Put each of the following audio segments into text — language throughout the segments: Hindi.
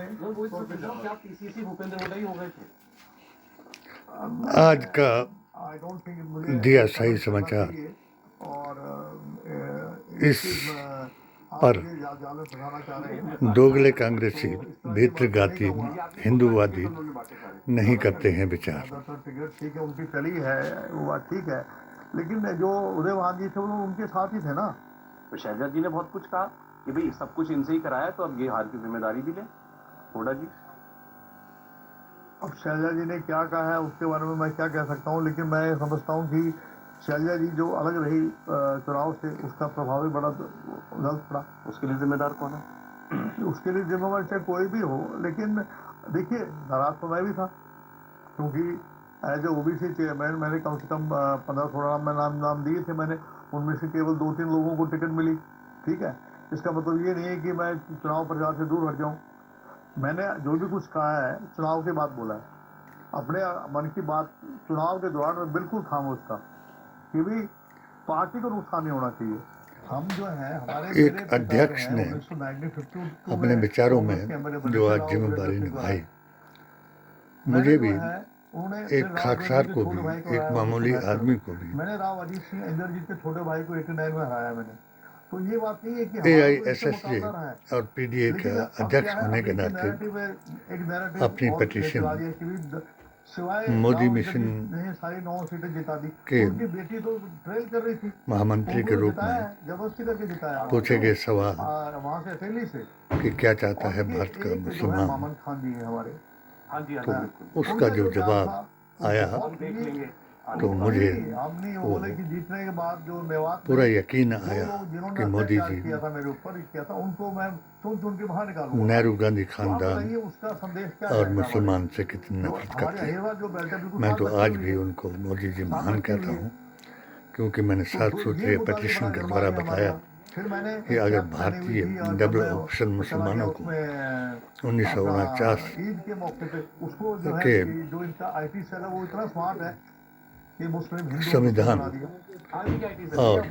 हमने तो फिर क्या पीसीसी भूपेंद्र हुड्डा ही हो गए थे। आज का आई डोंट थिंक मुझे दिया सही समाचार और इस पर पर जाल में फंसाना चाह रहे हैं। दोगले कांग्रेसी भीतरघाती हिंदूवादी नहीं करते हैं विचार। टिकट ठीक है उनकी चली है, वो बात ठीक है, लेकिन जो उदयवान जी थे वो उनके साथ ही थे ना। तो शहजाद जी ने बहुत कुछ कहा कि भाई सब कुछ इनसे ही कराया, तो अब ये हार की जिम्मेदारी भी ले हुड्डा जी। अब शैलजा जी ने क्या कहा है उसके बारे में मैं क्या कह सकता हूँ, लेकिन मैं समझता हूँ कि शैलजा जी जो अलग रही चुनाव से, उसका प्रभाव भी बड़ा गलत पड़ा। उसके लिए जिम्मेदार कौन है? उसके लिए जिम्मेदार चाहे कोई भी हो, लेकिन देखिए नाराज तो मैं भी था, क्योंकि एज ए ओबीसी चेयरमैन मैंने कम से कम 15-16 नाम दिए थे मैंने, उनमें से केवल 2-3 लोगों को टिकट मिली। ठीक है, इसका मतलब ये नहीं है कि मैं चुनाव प्रचार से दूर हट जाऊँ। मैंने जो भी कुछ कहा है चुनाव के बाद बोला है, अपने मन की बात चुनाव के दौरान में बिल्कुल खामोश था कि भी पार्टी को नुकसान नहीं होना चाहिए। हम जो है हमारे एक अध्यक्ष ने अपने विचारों में जो आज जिम्मेदारी निभाई, मुझे भी एक खाकसार को भी, एक मामूली आदमी को भी, मैंने राव अजीत सिंह इंदर जी के छोटे भाई को 89 में हराया मैंने। तो ये बात नहीं है कि AISSJ और PDA का अध्यक्ष होने के नाते अपनी पिटीशन मोदी मिशन सारी 9 सीटें जिता दी। के उनकी बेटी तो ट्रेल कर रही थी, महामंत्री के रूप में जबरदस्ती करके जिताया। पूछे गए सवाल वहां से अकेली से कि क्या चाहता है भारत का मुसलमान, मामन खान जी है हमारे। हाँ जी, तो उसका जो जवाब आया तो मुझे वो पूरा यकीन आया कि मोदी जी नेहरू गांधी खानदान और मुसलमान से कितनी नफरत करते हैं। मैं तो आज भी उनको मोदी जी महान कहता हूँ, क्योंकि मैंने 7 सूत्रीय पिटीशन के द्वारा बताया कि अगर भारतीय डबल ऑप्शन मुसलमानों को 1949 के संविधान और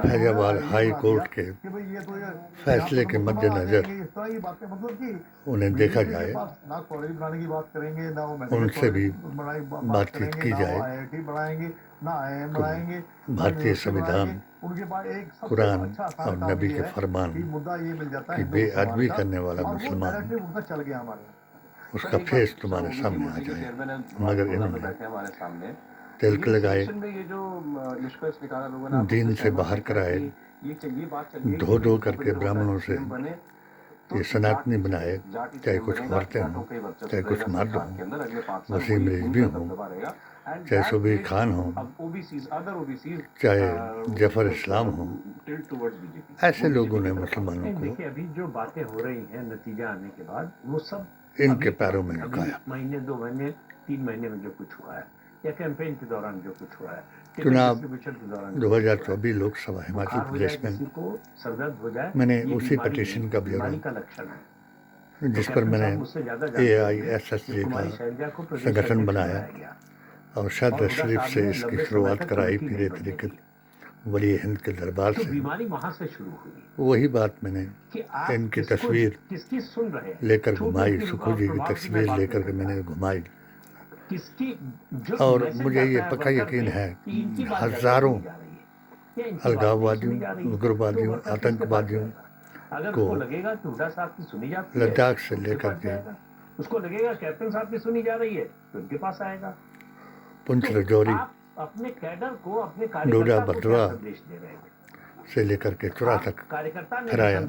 फैजाबाद हाई कोर्ट के फैसले के मद्देनजर उन्हें देखा जाए, उनसे भी बातचीत की जाए, तो भारतीय संविधान, कुरान और नबी के फरमान की बेअदबी करने वाला मुसलमान, उसका फेस तुम्हारे सामने आ जाए। मगर इन्होंने तिलक लगाए, दीन से बाहर कराए, धो करके ब्राह्मणों से ये सनातनी बनाए, चाहे कुछ औरतें हों, चाहे कुछ मर्द हों, वसीम रिजवी हों, चाहे सुबीर खान हों, चाहे जफर इस्लाम हों, ऐसे लोगों ने मुसलमानों को अभी जो बातें हो रही हैं नतीजा आने के बाद, वो सब इनके पैरों में झुकाया। महीने 2 महीने 3 महीने में जो कुछ हुआ है या कैंपेन के दौरान जो कुछ हुआ है, चुनाव 2024 लोकसभा हिमाचल प्रदेश में मैंने उसी पिटीशन का ब्यौरा, जिस पर मैंने AISSJ का संगठन बनाया और शहर शरीफ से इसकी शुरुआत कराई, पीरे तरीक़त वली हिंद के दरबार से। वही बात मैंने इनकी तस्वीर लेकर घुमाई, सुखू जी की तस्वीर लेकर के मैंने घुमाई, और मुझे ये पक्का यकीन है कि हजारों अलगाववादियों, उग्रवादियों, आतंकवादियों को लद्दाख से लेकर के उसको लगेगा कैप्टन साहब की सुनी जा रही है तो उनके पास आएगा। पुंछ राजौरी, अपने कैडर को, अपने डोडा भद्रवा से लेकर के चुरा तक फिराया,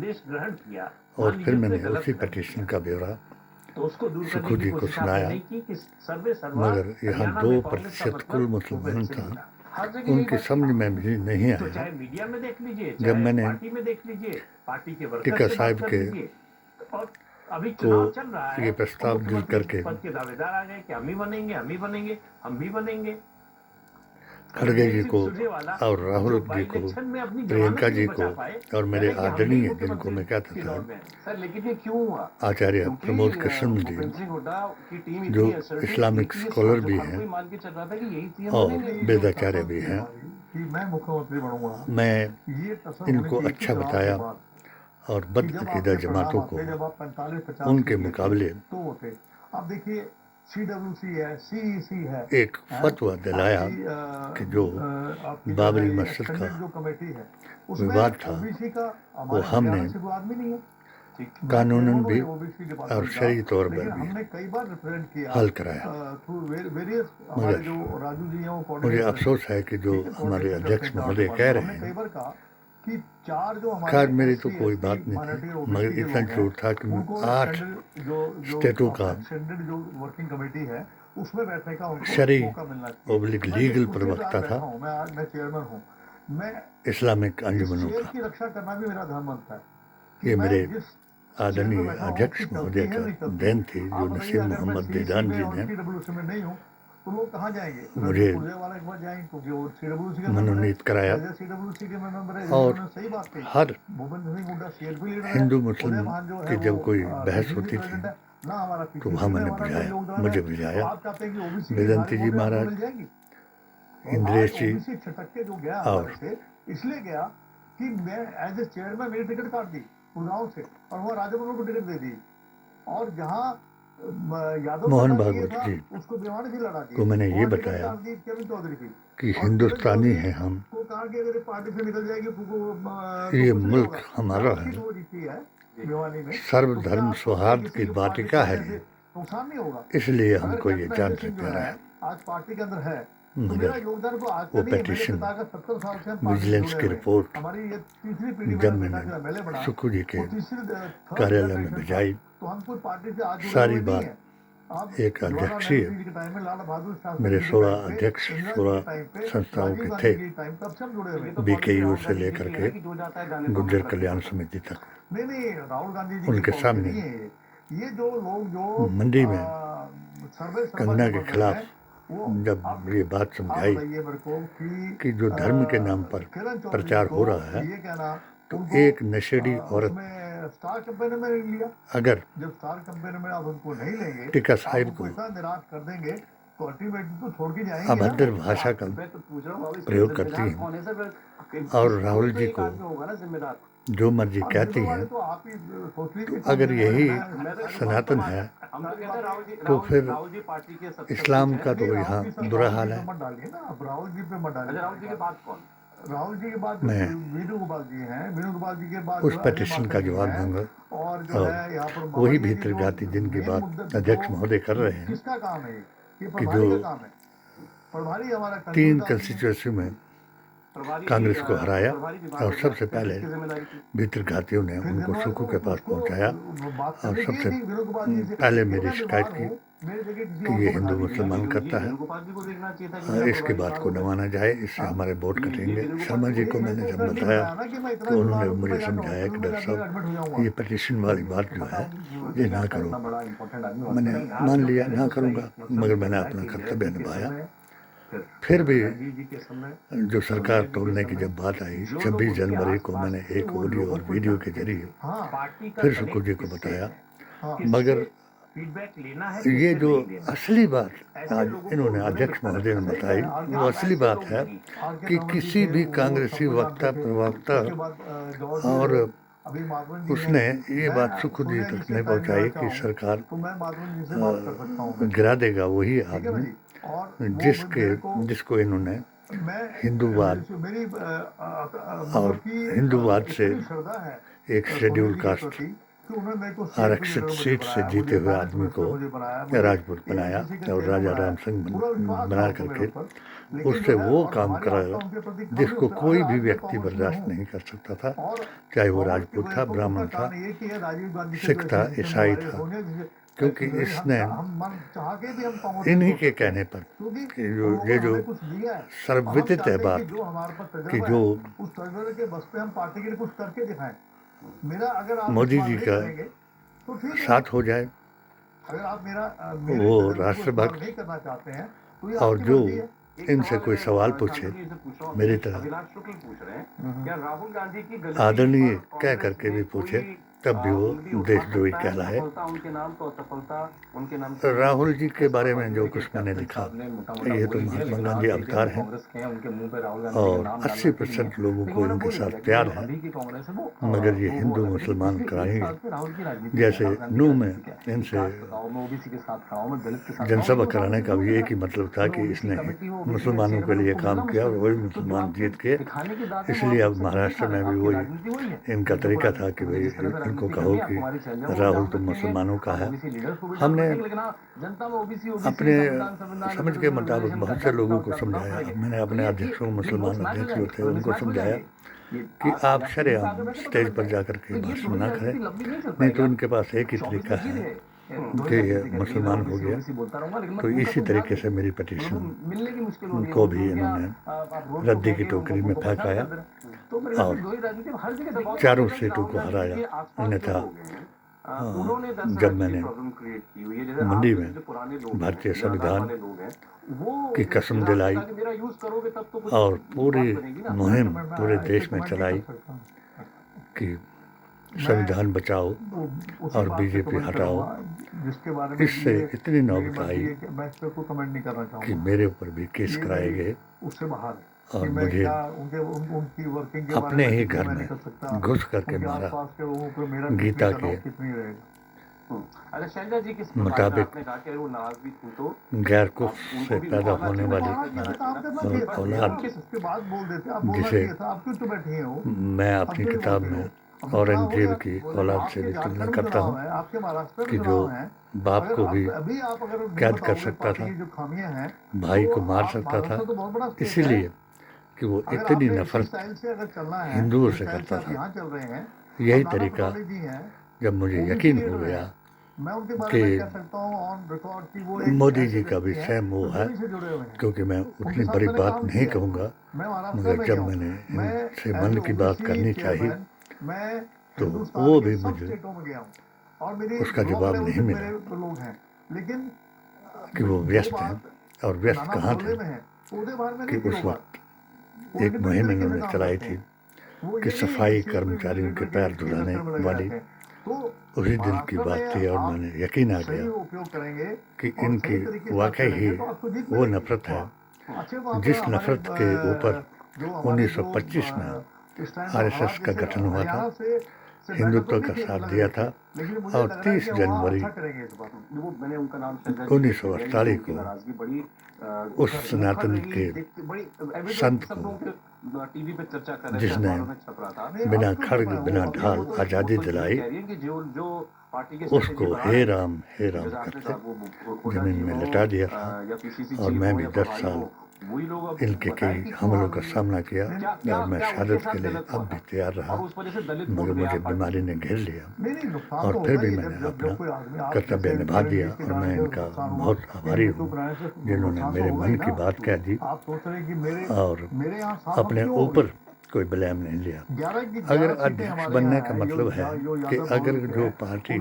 और फिर मैंने उसी पिटीशन का ब्यौरा सुखू जी को सुनाया। मगर यहाँ 2% कुल मुसलमान था, उनकी समझ में भी नहीं आया। जब मैंने टिक्का साहिब के को ये प्रस्ताव दिल करके खड़गे जी को और राहुल जी को, प्रियंका जी को और मेरे आदरणीय, जिनको मैं कहता था आचार्य प्रमोद कृष्ण जी, जो इस्लामिक स्कॉलर भी हैं और वेदाचार्य भी हैं, मैं इनको अच्छा बताया और कि जब बदअकीदा आपके जमातों प्रधान को थे, जब आप 45-50 उनके सीटें मुकाबले थी, तो वो थे। अब देखिए CWC है, CEC है, एक फतवा दिलाया आपकी कि जो आपकी जो बाबरी है ये मस्जिद का एक्सटेंडेड जो कमेटी है, उसमें विवाद था ओबीसी का वो हमारे हमने हरियाणा से कोई आदमी नहीं है। मैं कानूनन चेयरमैन हूँ भी ओबीसी और डिपार्टमेंट का, शरई तौर पर लेकिन भी हमने कई बार रिप्रेजेंट किया हल कराया। थ्रू वेरियस, हमारे मगर जो राजू जी हैं वो मुझे कोऑर्डिनेटर हैं, अफसोस है कि जो ठीक है, हमारे कोऑर्डिनेशन करते अध्यक्ष हैं चार महोदय कह डिपार्टमेंट। रहे हमने कई हैं, बार कहा कि 4 जो हमारे खैर मेरी तो SC, कोई ST, बात नहीं माइनॉरिटी और थी, मगर ओबीसी के इतना लोग हैं, जरूर था कि उनको 8 एक्सटेंडेड जो स्टेटों का एक्सटेंडेड जो वर्किंग कमेटी है उसमें बैठने का उनको शरई मौका मिलना चाहिए। ओब्लिक मैं लीगल जिस कुर्सी पे आज प्रवक्ता बैठा था हूँ, मैं चेयरमैन हूँ, मैं इस्लामिक इस अंजुमनों चेयर का। की रक्षा करना भी मेरा धर्म बनता है कि ये मैं मेरे जिस चेयर पे आदरणीय बैठा हूँ अध्यक्ष उसकी चलती महोदय है का नहीं चलती। देन थी, जो आप बताइए, नसीम अगर मैं मोहम्मद CEC दीदान में जी और ने CWC में नहीं हूँ तो लोग कहाँ जाएंगे? मुझे रणदीप सुरजेवाला के पास जाएंगे क्योंकि वो CWC का मेंबर है, मनोनीत कराया CWC के मेंबर है। और उन्होंने सही बात कही। हर भूपेंद्र सिंह हुड्डा CSB लीडर है, हिंदू उदय मुस्लिम भान जो है की वो जब कोई बहस PCC होती थी प्रेसिडेंट है ना, हमारा तो PCC वहाँ में मैंने हमारा कोई बुझाया, योगदान है। मुझे तो बुझाया। आप चाहते हैं कि ओबीसी की वेदांती सारी जी वोटें आपको महाराज, मिल जाएंगी? और इंद्रेश आज जी ओबीसी छटक के जो गया और हमारे से, इसलिए गया कि मैं एज ए चेयरमैन मेरी टिकट काट दी गुड़गांव से और वहाँ राजभवन को टिकट दे दी, और जहाँ यादव मोहन का ये भागवत था जी उसको भिवानी से लड़ा को मैंने ये टिकट बताया काट दी केविन चौधरी की। कि और केविन हिंदुस्तानी चौधरी हैं हम, को कहा कि अगर ये पार्टी से निकल जाएगी तो ये कुछ नहीं मुल्क होगा। हमारा 4 सीट है, वो जीती है भिवानी में, तो सर्वधर्म क्या सौहार्द किसी की को वाटिका पार्टी है करने ये, से नुकसान नहीं होगा? इसलिए अगर हमको ये कैप्टन जान अजय से सिंह जो प्यारा है है। आज पार्टी के अंदर है, तो मेरा मगर योगदान को आज का वो नहीं है, मेरे पेटिशन पिता का 70 साल से हम पार्टी से विजिलेंस जुड़े की हुए हैं। रिपोर्ट हमारी ये तीसरी पीढ़ी, जब मेरा बेटा मैंने जो MLA बना, सुक्खू जी के वो तीसरी थर्ड कार्यालय में जनरेशन था, भिजाई, तो हम कोई पार्टी से आज जुड़े सारी हुए नहीं बात है। आप एक जवाहरलाल अध्यक्षीय नेहरू जी के टाइम में, लाला बहादुर शास्त्री मेरे जी के 16 टाइम पे, अध्यक्ष इंदिरा जी 16 के टाइम पे, संस्थाओं राजीव के गांधी थे, जी के टाइम तब से हम जुड़े हुए हैं। BKU से लेकर के गुर्जर कल्याण समिति तक। नहीं नहीं, राहुल गांधी जी की उनके पॉलिसी सामने नहीं है ये जो लोग जो मंडी में सर्वे कंगना के कर रहे खिलाफ हैं, वो जब आप ये बात आप समझाई बताइए मेरे को कि जो धर्म के नाम पर किरण चौधरी प्रचार को हो रहा है, ये कहना, तो उनको एक नशेड़ी औरत उसमें स्टार कैंपेन में नहीं लिया। अगर जब स्टार कैंपेन में आप उनको नहीं लेंगे, टिक्का आप साहिब उनको को इतना निराश कर देंगे तो अल्टीमेटली तो छोड़ के जाएंगे ना। अभद्र भाषा का मैं तो पूछ रहा हूँ बाबा, इसमें प्रयोग करती जिम्मेदार हैं कौन है सर? और राहुल तो जी एक को आदमी होगा ना जिम्मेदार। जो मर्जी अब कहती निर्मल वाले हैं, तो आप ही सोच लीजिए तो कौन अगर से यही मैं तो सनातन है हम तो कहते हैं तो फिर राहुल जी पार्टी के सबसे इस्लाम का तो नहीं, यहाँ राहुल जी सर, बुरा राहुल हाल जी है। पे मत डालिए ना, अब राहुल जी पे मत डालिए। राहुल जी के बाद कौन? राहुल जी के बाद मैं वीनू गोपाल जी हैं, वीनू गोपाल जी के बाद उस जो है अजय पेटिशन माकन का जी जवाब हैं, दूंगा और जो और है यहाँ पर वही मावड़िया जी भीतर जो जाती जिनकी मेन बात मुद्दा अध्यक्ष जो महोदय कर रहे हैं किसका काम है, ये कि प्रभारी का जो काम है। प्रभारी हमारा 3 कंफ्यूज आदमी है। कंस्टिट्यूंसी में प्रभारी कांग्रेस को हराया प्रभारी विभाग और हो सबसे गया, पहले किसकी जिम्मेदारी थी? भीतर घातियों ने फिर उनको निर्मल सुक्खू को के पास उसको पहुंचाया बात और करनी सबसे चाहिए थी विनोद गोपाल जी से पहले कि मेरी मैं शिकायत बीमार की हूँ, मेरी जगह किसी कि और ये को हिंदू बैठा दीजिए। मुसलमान करता है, विनोद गोपाल जी को देखना चाहिए था कि मेरा इसकी प्रभारी बात कहाँ को हो गया? दबाना जाए, इससे हमारे वोट ये कटेंगे। विनोद गोपाल शर्मा जी जी को मैं मैंने तो जब फ्रेंडली बताया बताया ना कि मैं इतना तो बीमार उन्होंने हूँ तो मुझे मैं जाके समझाया कि हॉस्पिटल में डॉक्टर जाके एडमिट हो जाऊंगा। साहब ये पेटिशन वाली बात जो है ये ना करो। इतना बड़ा इम्पोर्टेंट आदमी मैंने हॉस्पिटल मान लिया ना करूँगा, मगर मैंने अपना कर्तव्य निभाया। फिर भी जी के समय जो सरकार तोड़ने की जब बात आई 26 जनवरी को मैंने एक ऑडियो और वीडियो के जरिए हाँ पार्टी का फिर सुक्खू जी को बताया, हाँ मगर फीडबैक लेना है, ये किससे जो नहीं लेना। असली बात ऐसे आज लोगों को इन्होंने उन्होंने अध्यक्ष महोदय ने सही बताई, है, आगे वो आप असली ऐसे बात लोग है नहीं। आर.के. कि तंवर जी किसी थे, भी वो कांग्रेसी सबको वक्ता जानते थे। प्रवक्ता उसके बाद जॉर्ज जी और रहे, अभी माधवन जी उसने हैं। ये मैं बात सुक्खू जी सोनिया जी तक से नहीं टाइम पहुंचाई लेना कि चाहूँ सरकार तो मैं माधवन जी से बात कर सकता हूँ। गिरा देगा वही ठीक है ना आदमी जी, और वो जिसके मेरे को जिसको इन्होंने मैं हिंदूवाद मेरी और हिंदूवाद से इतनी श्रद्धा है एक सोनिया शेड्यूल जी के कास्ट प्रति कि उन्होंने मेरे को आरक्षित सीट से जीते हुए आदमी को राजपूत बनाया और राजा राम सिंह बना करके उससे वो काम कराया जिसको कोई भी व्यक्ति बर्दाश्त नहीं कर सकता था, चाहे वो राजपूत था, ब्राह्मण था, सिख था, ईसाई था, क्योंकि इसने इन्हीं के कहने पर कि ये जो सर्वविदित है बात कि जो उस तजुर्बे के बस पे हम पार्टी के लिए कुछ करके दिखाएं। मेरा अगर आप मोदी इस्तेमाल जी नहीं का करेंगे, तो ठीक है। साथ हो जाए, अगर आप मेरा वो तजुर्बे को राष्ट्रभक्त इस्तेमाल नहीं करना चाहते हैं तो ये और आपकी जो मर्जी है। इनसे कोई सवाल पूछे मेरी तरह अभिलाष शुक्ल पूछ रहे हैं, क्या राहुल गांधी की गलती आदरणीय पर कह कांग्रेस करके ने भी पूछे कोई तब भी वो देशद्रोही कहलाए। उनके नाम तो असफलता उनके नाम। राहुल जी के बारे में जो कुछ मैंने लिखा, ये तो महात्मा गांधी अवतार हैं और 80% लोगों को इनके साथ प्यार है, मगर ये हिंदू मुसलमान कराएंगे। जैसे नूह में इनसे जनसभा कराने का भी एक ही मतलब था कि इसने मुसलमानों के लिए काम किया और वही मुसलमान जीत के, इसलिए अब महाराष्ट्र में भी वही इनका तरीका था कि भाई इनको कहो कि राहुल तो मुसलमानों का है। हमने अपने समझ के मुताबिक बहुत से लोगों को समझाया। मैंने अपने अध्यक्षों, मुसलमान अध्यक्ष जो थे, उनको समझाया कि आप शरेआम स्टेज पर जाकर के भाषण ना करें, नहीं तो उनके पास एक ही तरीका है कि ये मुसलमान हो गया। तो इसी तरीके से मेरी पिटीशन को भी इन्होंने रद्दी की टोकरी में फेंकाया और 4 सीटों को हराया। अन्यथा जब मैंने मंडी में भारतीय संविधान की कसम दिलाई और पूरी मुहिम पूरे देश में चलाई कि संविधान बचाओ और बीजेपी हटाओ, इससे इतनी नौबत आई कि मेरे ऊपर भी केस कराए गए और मुझे अपने ही घर में घुस करके मारा। गीता के मुताबिक गैर कुछ से पैदा होने वाली औलाद, जिसे मैं अपनी किताब में औरंगजेब की औलाद से भी तुलना करता हूँ कि जो बाप को भी कैद कर सकता था, भाई को मार सकता था, इसीलिए कि वो इतनी नफरत हिंदुओं से करता था। यही तरीका जब मुझे यकीन हो गया कि मोदी जी का भी सेम वो है, क्योंकि मैं उतनी बड़ी बात नहीं कहूँगा, मगर जब मैंने इनसे मन की बात करनी चाहिए तो वो भी मुझे उसका जवाब नहीं मिला कि वो व्यस्त हैं। और व्यस्त कहाँ थे कि उस वक्त एक मुहिम इन्होंने चलाई थी कि सफाई कर्मचारियों के पैर धुलाने वाली, उसी दिन की बात थी और मैंने यकीन आ गया कि इनकी वाकई ही वो नफरत है जिस नफरत के ऊपर 1925 में आरएसएस का गठन हुआ था, हिंदुत्व का साथ दिया था और 30 जनवरी 1948 को उस सनातन के संत को, जिसने बिना खड़ग बिना ढाल आज़ादी दिलाई, उसको हे राम करके जमीन में लटा दिया था। और मैं भी 10 साल इनके कई हमलों का सामना किया और मैं शहादत के लिए अब भी तैयार रहा, मगर मुझे बीमारी ने घेर लिया और फिर भी मैंने अपना कर्तव्य निभा दिया। और मैं इनका बहुत आभारी हूँ जिन्होंने मेरे मन की बात कह दी और अपने ऊपर कोई ब्लेम नहीं लिया। अगर अध्यक्ष बनने का मतलब है कि अगर जो पार्टी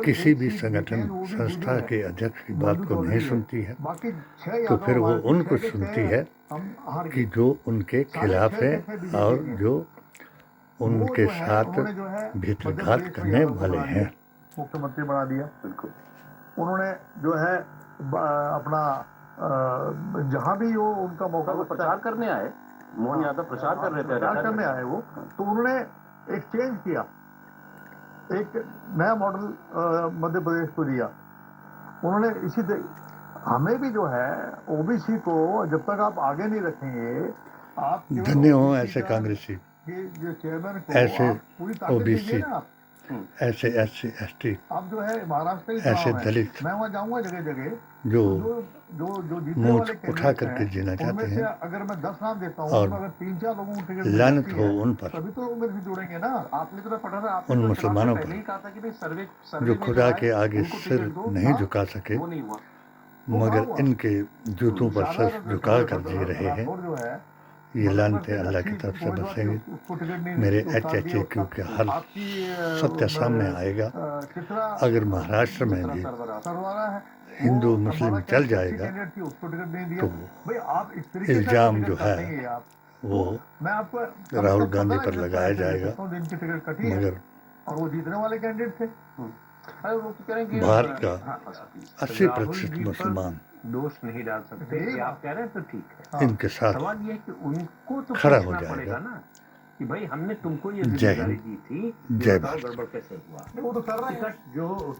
किसी भी संगठन संस्था के अध्यक्ष की बात को नहीं सुनती है तो फिर वो उनको सुनती है कि जो उनके खिलाफ है और जो उनके साथ भीतरघात करने वाले हैं। मुख्यमंत्री बना दिया। उन्होंने जो है अपना जहाँ भी वो उनका मौका प्रचार करने आए, मोहन यादव प्रचार कर रहे थे, प्रचार करने आए वो, तो उन्होंने एक चेंज किया, एक नया मॉडल मध्य प्रदेश को दिया उन्होंने। इसी हमें भी जो है ओबीसी को जब तक आप आगे नहीं रखेंगे, आप धन्य हो ऐसे कांग्रेसी, जो चेयरमैन को ऐसे ओबीसी, ऐसे SC ST, आप जो है महाराष्ट्र ऐसे दलित, मैं वहाँ जाऊँगा जगह जगह जो जो मुंह उठा करके जीना चाहते हैं, अगर मैं 10 नाम देता हूँ और अगर 3-4 लोगों को लानत हो उन पर, तभी तो मेरे से जुड़ेंगे ना। आपने तो पढ़ा था, उन मुसलमानों पर जो खुदा के आगे सिर नहीं झुका सके मगर इनके जूतों पर सर झुका कर जी रहे हैं। ये लानतें अल्लाह की तरफ से बरसेंगी। मेरे HHAQ के हर सत्य सामने आएगा। अगर महाराष्ट्र में भी हिंदू मुस्लिम चल जाएगा तो इल्ज़ाम जो है वो राहुल गांधी पर लगाया जाएगा, मगर और वो जीतने वाले कैंडिडेट थे। अरे वो तो कह रहे हैं कि भारत का हाँ, बस please। 80% मुसलमान दोष नहीं डाल सकते, नहीं, ये आप कह रहे हैं तो ठीक है। हाँ। इनके साथ सवाल ये है कि उनको तो खड़ा हो पूछना जाएगा। पड़ेगा ना कि भाई हमने तुमको ये जय जिम्मेदारी हिंद, दी थी, जय ये बताओ भारत। गड़बड़ कैसे हुआ। वो तो कर रहे हैं। टिकट जो